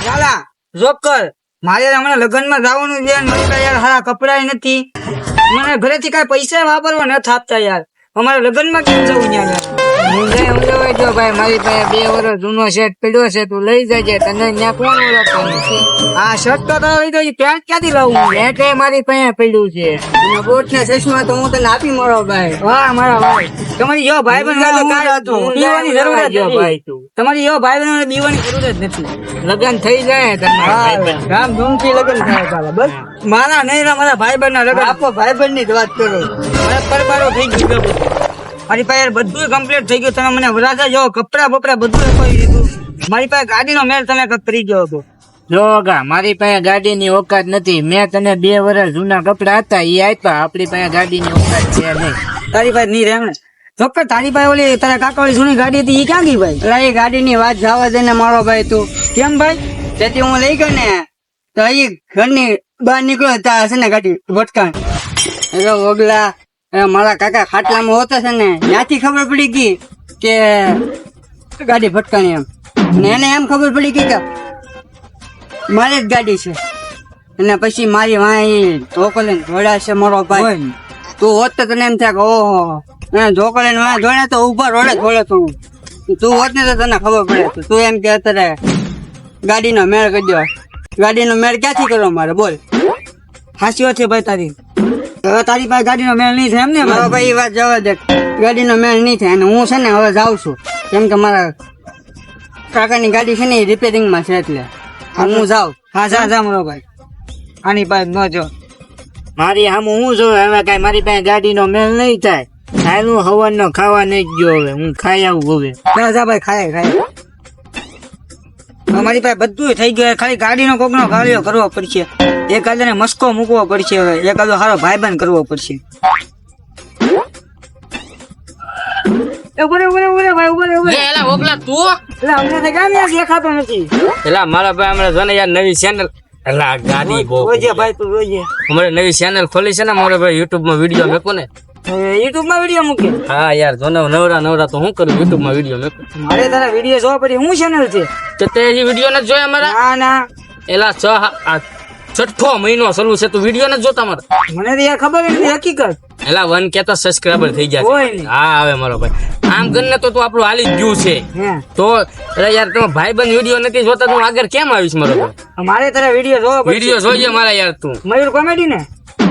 ચાલા job કર. મારે હમણાં લગ્નમાં જવાનું છે. મારી પાસે યાર સારા કપડા નથી. મને ઘરેથી કઈ પૈસા વાપરવા ન થાપતા યાર. અમારે લગ્નમાં કેમ જવું યાર? જો ભાઈ મારી પાસે 2 વર્ષ જૂનો શર્ટ પડ્યો છે, તું લઈ જજે. તને ત્યાં કોણ ઓળખવાનું છે? આ શર્ટ તો લઈ દો. પેન્ટ ક્યાંથી લાવું? એટલે મારી પાસે પડ્યું છે. બોટ ને ચશ્મા તો હું તને આપી મારો ભાઈ. વાહ મારા ભાઈ, તમારી જો ભાઈ બહેન બીવાની જરૂર જ નથી. તમારી જો ભાઈ બહેન બીવાની જરૂર જ નથી. લગ્ન થઈ જાય તમારા ધામધૂમથી લગ્ન થાય ચાલે બસ. મારા નહીં મારા ભાઈ બહેન ના લગ્ન. આપો ભાઈ બહેન ની જ વાત કરો. મારા પરબારો થઈ ગયું. મારી પાસે બધું કમ્પ્લીટ થઈ ગયું. તમે મને વરાજા જો કપડા બપડા બધું આપી દીધું. મારી પાસે ગાડીનો મેળ તમે કરી ગયો હતો. જો ગા મારી પાસે ગાડીની ઓકાત નથી. મેં તને 2 વર્ષ જૂના કપડા હતા એ આપ્યા. આપણી પાસે ગાડીની ઓકાત છે નહીં. તારી પાસે નહીં રહે ને ચોક્કસ. તારી પાસે ઓલી તારા કાકા વાળી જૂની ગાડી હતી એ ક્યાં ગઈ ભાઈ? એટલે એ ગાડીની વાત જવા દે ને મારો ભાઈ તું. કેમ ભાઈ? તેથી હું લઈ ગયો ને તો એ ઘરની બહાર નીકળ્યો ત્યાં હશે ને ગાડી ભટકાણ. ઓગલા મારા કાકા ખાટલામાં હોતા છે ને ત્યાંથી ખબર પડી ગઈ કે ગાડી ભટકાણી એમ. અને એને એમ ખબર પડી ગઈ કે મારી જ ગાડી છે. અને પછી મારી વાંહી ધોકો લઈને જોડ્યા છે મારો ભાઈ. તું હોત તો તને એમ થાય કે ઓહો ધોકો લઈને વાંહે જોડ્યા તો ઉભા રોડે જોડે તું. તું હોત ને તો તને ખબર પડે. તું એમ કે અત્યારે ગાડીનો મેળ કરી દો. ગાડીનો મેળ ક્યાંથી કરો મારે બોલ? હાસી વાત છે ભાઈ તારી. હવે તારી પાસે ગાડીનો મેળ નહીં થાય એમ ને? મારો ભાઈ વાત જવા દે. ગાડીનો મેળ નહીં થાય. અને હું છે ને હવે જાઉં છું કેમ કે મારા કાકાની ગાડી છે ને એ રિપેરિંગમાં છે એટલે હું જાઉં. હા જા મારો ભાઈ. આની પાસે ન જો મારી આમ હું જો હવે કઈ મારી પાસે ગાડીનો મેળ નહીં થાય. ખાયલું હવનનો ખાવા નહીં ગયો. હવે હું ખાઈ આવું. હવે જા ભાઈ ખાય. મારી પાસે બધું થઈ ગયું. ખાલી ગાડીનો કોકનો ગાળિયો કરવો પડશે. એકાદાને મસ્કો મૂકવો પડશે. હવે એકાદો સારો ભાઈબંધ કરવો પડશે. દેખાતો નથી. મારા ભાઈ હમણાં જો ને યાર નવી ચેનલ ગાડી ભાઈ તું જોઈએ અમારે નવી ચેનલ ખોલી છે ને મારે ભાઈ યુટ્યુબ માં વિડીયો મેકો ને. યુટ્યુબ માં વિડીયો મૂકે? હા યાર જો ને નવરા તો હું કરું યુટ્યુબ માં વિડીયો મેકો. મારે તારા વિડીયો જોવા પડી. હું ચેનલ છે તો તે વિડીયો નથી જોયા મારા? ના એલા 6ઠ્ઠો મહિનો ચાલુ છે તું વિડીયો નથી જોતા મારા? મને તો યાર ખબર નથી હકીકત. એલા 1K તો સબસ્ક્રાઇબર થઈ ગયા. હા હવે મારો ભાઈ આમ કરીને તો તું આપણું હાલી જ ગયું છે. તો યાર તમે ભાઈબંધ વિડીયો નથી જોતા તું આગળ કેમ આવીશ મારો ભાઈ? મારે તારા વિડીયો જોવા પડશે. વિડીયો જોઈએ મારા યાર તું. મયુર કોમેડી ને?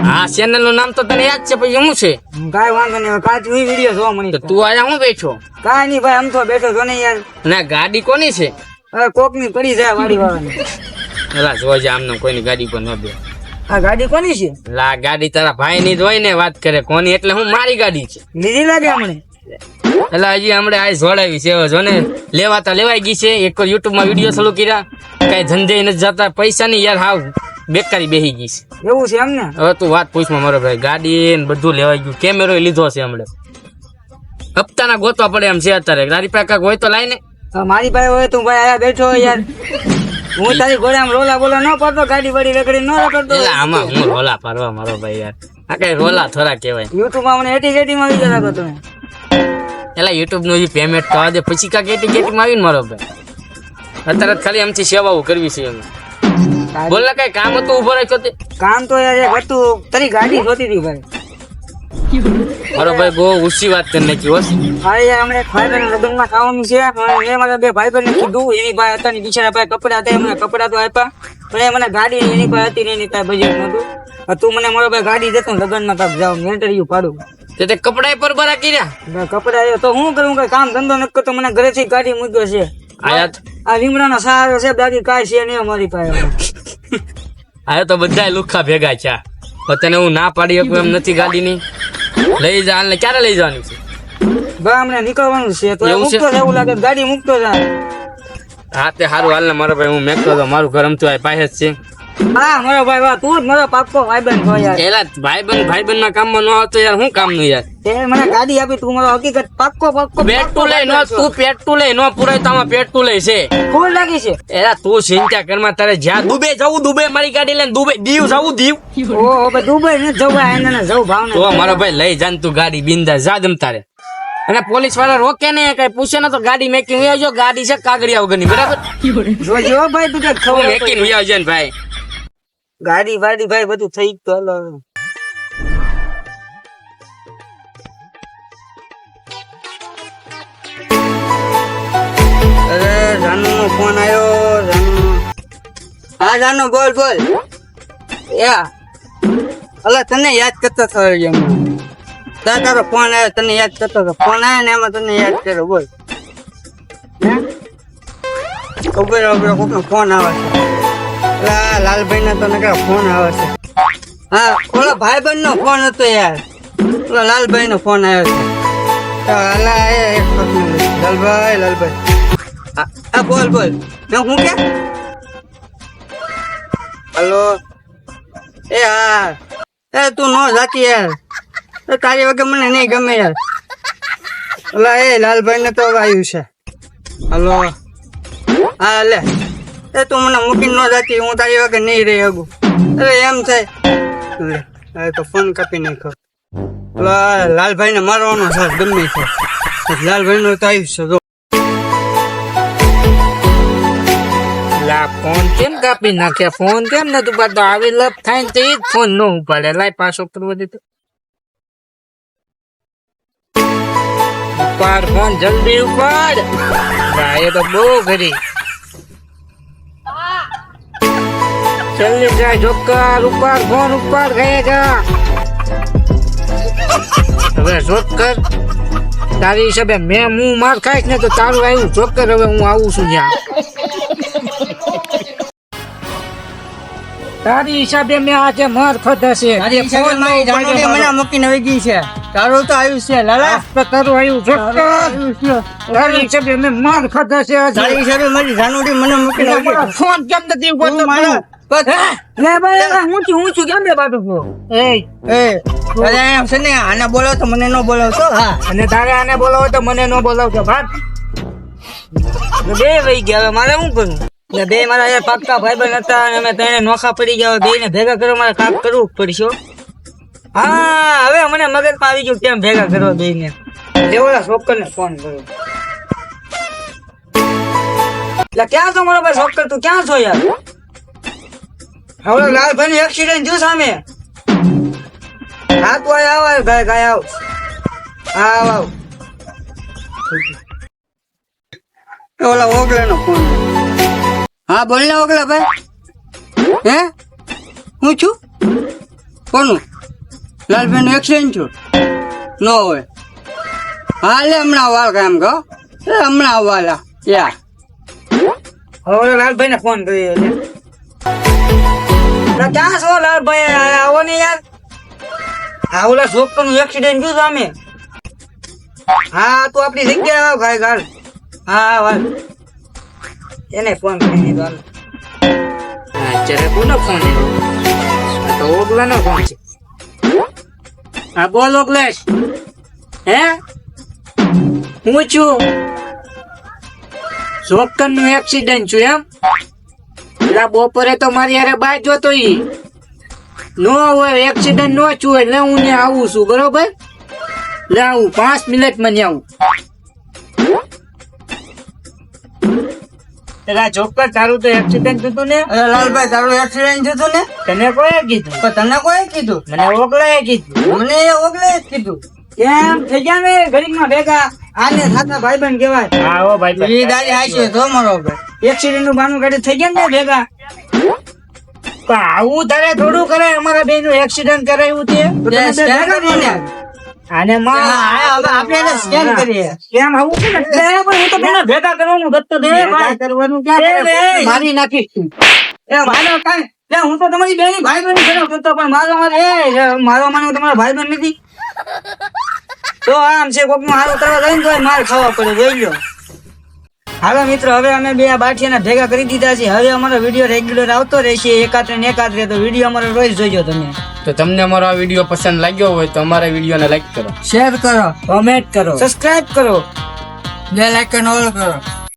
હા ચેનલ નું નામ તો તને યાદ છે પછી શું છે? કાઈ વાંધો નહીં. કાચ વિડીયો જોવા મળી. તું આયા હું બેઠો? કાઈ નહીં ભાઈ આમ તો બેઠો છો ને યાર. ના ગાડી કોની છે? કોક ની પડી જાય વાડી વાળાની. એલા જોજે આમને કોઈની ગાડી પર ન બે. આ ગાડી કોની છે? લા ગાડી તારા ભાઈ ની જ હોય ને વાત કરે કોની એટલે હું મારી ગાડી છે. લીધી લાગે હમણે? એટલે હજી હમણાં આ જોડાવી છે. જો ને લેવાતા લેવાઈ ગઈ છે. એક યુટ્યુબ માં વિડીયો ચાલુ કર્યા કઈ ધંધે નથી જતા. પૈસા ની યાર હાવ બેકારી બેહી ગઈ છે. એવું છે એમ ને? હવે તું વાત પૂછમાં મારો ભાઈ ગાડી ને બધું લેવાઈ ગયું. કેમેરો લીધો છે હમણાં. હપ્તાના ગોતવા પડે એમ છે અત્યારે. તારી પાસે કાંઈક હોય તો લાઈ ને. મારી પાસે હોય તું ભાઈ આયા બેઠો યાર. હું તારી ઘોડે આમ રોલા બોલા ન પડતો. ગાડી વાડી રગડી ન રગડતો. એટલે આમાં હું રોલા પાડવા મારો ભાઈ યાર. આ કઈ રોલા થોડા કહેવાય. યુટ્યુબ માં મને એટી માં આવી જતા તમે. એટલે યુટ્યુબ નું પેમેન્ટ તો આજે પછી કાંઈક એટી માં આવીને મારો ભાઈ. અત્યારે ખાલી આમથી સેવાઓ કરવી છે એમ. બોલ ને કઈ કામ હતું ઉભો રાખ્યો તે? કામ તો યાર એક હતું. તારી ગાડી જોતી હતી ભાઈ. મારો ભાઈ બહુ ઊંચી વાત કરી નાખી હોશ. અરે યાર હમણાં ભાઈ લગ્ન માં ખાવાનું છે. મેં મારા 2 ભાઈ બહેન કીધું. એની ભાઈ હતા ની બિચારા ભાઈ કપડા હતા. મને કપડા તો આપ્યા પણ મને ગાડી એની પાસે હતી ને એની કાંઈ બજેટ નતું. તું મને મારો ભાઈ ગાડી દેતો ને લગ્ન માં કાંક જાઉં ઇન્ટરવ્યુ પાડું. તે કપડા પર બરા કર્યા? કપડા તો હું કરું કઈ કામ ધંધો નથી કરતો. મને ઘરેથી ગાડી મૂક્યો છે. આ લીમડાનો સહારો છે. બાકી કાંઈ છે નહીં અમારી પાસે. આ તો બધા લુખા ભેગા છે. તને હું ના પાડી શકું એમ નથી ગાડી ની. લઈ જા ને. ક્યારે લઈ જવાનું છે? ભાઈ હમણાં નીકળવાનું છે. તો મૂકતો એવું લાગે ગાડી મૂકતો જાય. હા તે સારું હાલ ને મારો ભાઈ હું મેકતો હતો. મારું ઘર અમતું આ પાસે જ છે. હા મારો ભાઈ વાહ તું જ મારો પાક્કો ભાઈબંધ છો યાર. એલા ભાઈબંધ ના કામમાં ન આવતો યાર. શું કામ નું યાર? તે મને ગાડી આપી તું મારો હકીકત પાક્કો પેટ્રોલ લઈ નો તું પેટ્રોલ લઈ નો પુરાય તો આમાં પેટ્રોલ લઈ છે. ફૂલ લાગી છે. એલા તું ચિંતા કરમાં. તારે જ્યાં દુબઈ જવું દુબઈ મારી ગાડી લઈને દુબઈ દીવ જવું દીવ. ઓહો દુબઈ ને જવા એને જવું ભાવને. તો મારો ભાઈ લઈ જાન તું ગાડી બિંદા જા જમ તારે. અને પોલીસ વાળા રોકે ને કઈ પૂછે ને તો ગાડી મેકીને વહી આવજો. ગાડી છે કાગડિયા વગરની, બરાબર? જોજો ભાઈ તું કઈ ખબર મેકીને વહી આવજો ને ભાઈ. ગાડી વાડી ભાઈ બધું થઈ ગયું. હાલો અરે જાનુ નો ફોન આવ્યો. જાનુ હા જાનુ બોલ બોલ. યા અલા તને યાદ કરતો હતો એમ. તારો ફોન આવ્યો તને યાદ કરતો હતો. ફોન આવ્યો ને એમાં તને યાદ કર્યો. બોલ ખબર કોકનો ફોન આવે છે. ઓલા લાલભાઈ ના તો નકરા ફોન આવે છે. હા ઓલા ભાઈબંધ નો ફોન હતો યાર. ઓલા લાલભાઈ નો ફોન આવ્યો છે. અલા એક લાલભાઈ લાલભાઈ હા બોલ બોલ. હું કે હલો એ હા એ તું નો જાતી યાર. તારી વગર મને નહીં ગમે યાર. ઓલા એ લાલભાઈ ને તો આવ્યું છે. હલો હા લે એ તું મને મૂકીને ન જાતી. હું તારી વગર નહીં રહી શકું. અરે એમ થાય લે હવે તો ફોન કાપી નાખ્યો. ઓલા લાલભાઈ ને મારવાનો છે ગમે છે. લાલભાઈ નું તો આવ્યું છે. જો ફોન કેમ કાપી નાખ્યા? ફોન કેમ નતું પાડતો? આવી લપ થાય ને તે જ ફોન ન ઉપાડે. લાય પાછો કરવો દે તો. ઉપાડ ફોન, જલ્દી ઉપાડ. ભાઈ તો બહુ ઘરી. જલ્દી જા જોકર, ઉપાડ ફોન, ઉપાડ. ગયા જા હવે જોકર. તારી હિસાબે મેં હું માર ખાઈશ ને તો તારું આવ્યું જોકર. હવે હું આવું છું ત્યાં. તારી હિસાબે મેં આજે માર ખાધા છે. મને મૂકીને આવી ગઈ છે. તારું તો આવ્યું છે લાલા. તારું આવ્યું જોકર. તારી હિસાબે મેં માર ખાધા છે. તારી હિસાબે મારી જાનુડી મને મૂકીને આવી ગઈ. ફોન કેમ નથી ઉપાડતો? હું છું કેમ રે બાપુ? છે ને આને બોલાવ તો મને નો બોલાવતો. હા અને તારે આને બોલાવો તો મને ન બોલાવતો. ભાગ બે વહી ગયા. હવે મારે શું કરવું? બે મારા યાર પાક્કા ભાઈબંધ હતા અને અમે ત્રણે નોખા પડી ગયા. બે ને ભેગા કરવા મારે કામ કરવું પડશે. હા હવે મને મગજમાં આવી ગયું કેમ ભેગા કરવા બે ને. ઓલા છોકર ને ફોન કર્યો. એટલે ક્યાં છો મારો ભાઈ છોકર? તું ક્યાં છો યાર? હવે લાલભાઈ નું એક્સિડન્ટ થયું સામે. હા તું આવ ગાય ગાય આવ. હા આવ. ઓલા ઓગલા નો ફોન. હા બોલ ને ઓગલા ભાઈ. હે હું છું? કોનું? લાલભાઈ નું એક્સિડન્ટ થયું? ન હોય. હા લે હમણાં વાલ કામ કહો. હમણાં વાલા યા. હવે લાલભાઈ ને ફોન કર્યો. ક્યાં છો લાલભાઈ? આવો ને યાર. હા ઓલા છોકર નું એક્સિડન્ટ થયું સામે. હા તું આપણી જગ્યાએ આવ ભાઈ ગાળ. હા વાત એને ફોન કરી દીધો. અત્યારે કોનો ફોન આવ્યો? તો ઓગલા નો ફોન છે. હા બોલ ઓગલેશ. હે હું છું. જોકર નું એક્સિડન્ટ છું એમ? પેલા બપોરે તો મારી હારે બાય જોતો ઈ નો હોય. એક્સિડન્ટ નો છું એટલે હું ને આવું છું. બરોબર લે આવું 5 મિનિટમાં ને આવું. પેલા જોકર તારું તો એક્સિડન્ટ થતું ને? લાલભાઈ તારું એક્સિડન્ટ થયું ને? તને કોઈ કીધું? પણ તને કોઈ કીધું? મને ઓગલાએ કીધું. મને ઓગલે જ કીધું. કેમ થઈ ગયા ને ગરીબ માં ભેગા? આને સાચા ભાઈબંધ કહેવાય. હા ઓ ભાઈ ઈ દાડી હાચી તો મારો ભાઈ. એક્સિડન્ટ નું બાનું કાઢી થઈ ગયા ને ભેગા. આવું તારે થોડું કરાય. અમારા બેન નું એક્સિડન્ટ કરાયું છે. આને આપણે એને સ્કેન કરીએ. કેમ આવું છે ને? હું તો બેને ભેગા કરવાનું ગત્તો દે કરવાનું ક્યાં મારી નાખીશ. એ મારો કાંઈ હું તો તમારી બેની ભાઈબંધ કરતો પણ મારો માનો તમારો ભાઈબંધ નથી. તો આમ છે કોક નું હારું કરવા જાય ને તો માર ખાવા પડે. જોઈ લો. હાલો મિત્રો હવે અમે બે આ બાઠિયાના ભેગા કરી દીધા છે. હવે અમારો વિડીયો રેગ્યુલર આવતો રહેશે. એકાદ ને એકાદ રહે તો વિડીયો અમારો રોજ જોઈજો તમે. તો તમને અમારો આ વિડીયો પસંદ લાગ્યો હોય તો અમારા વિડીયોને લાઈક કરો, શેર કરો, કોમેન્ટ કરો, સબસ્ક્રાઇબ કરો, બેલ આઇકન ઓલ કરો.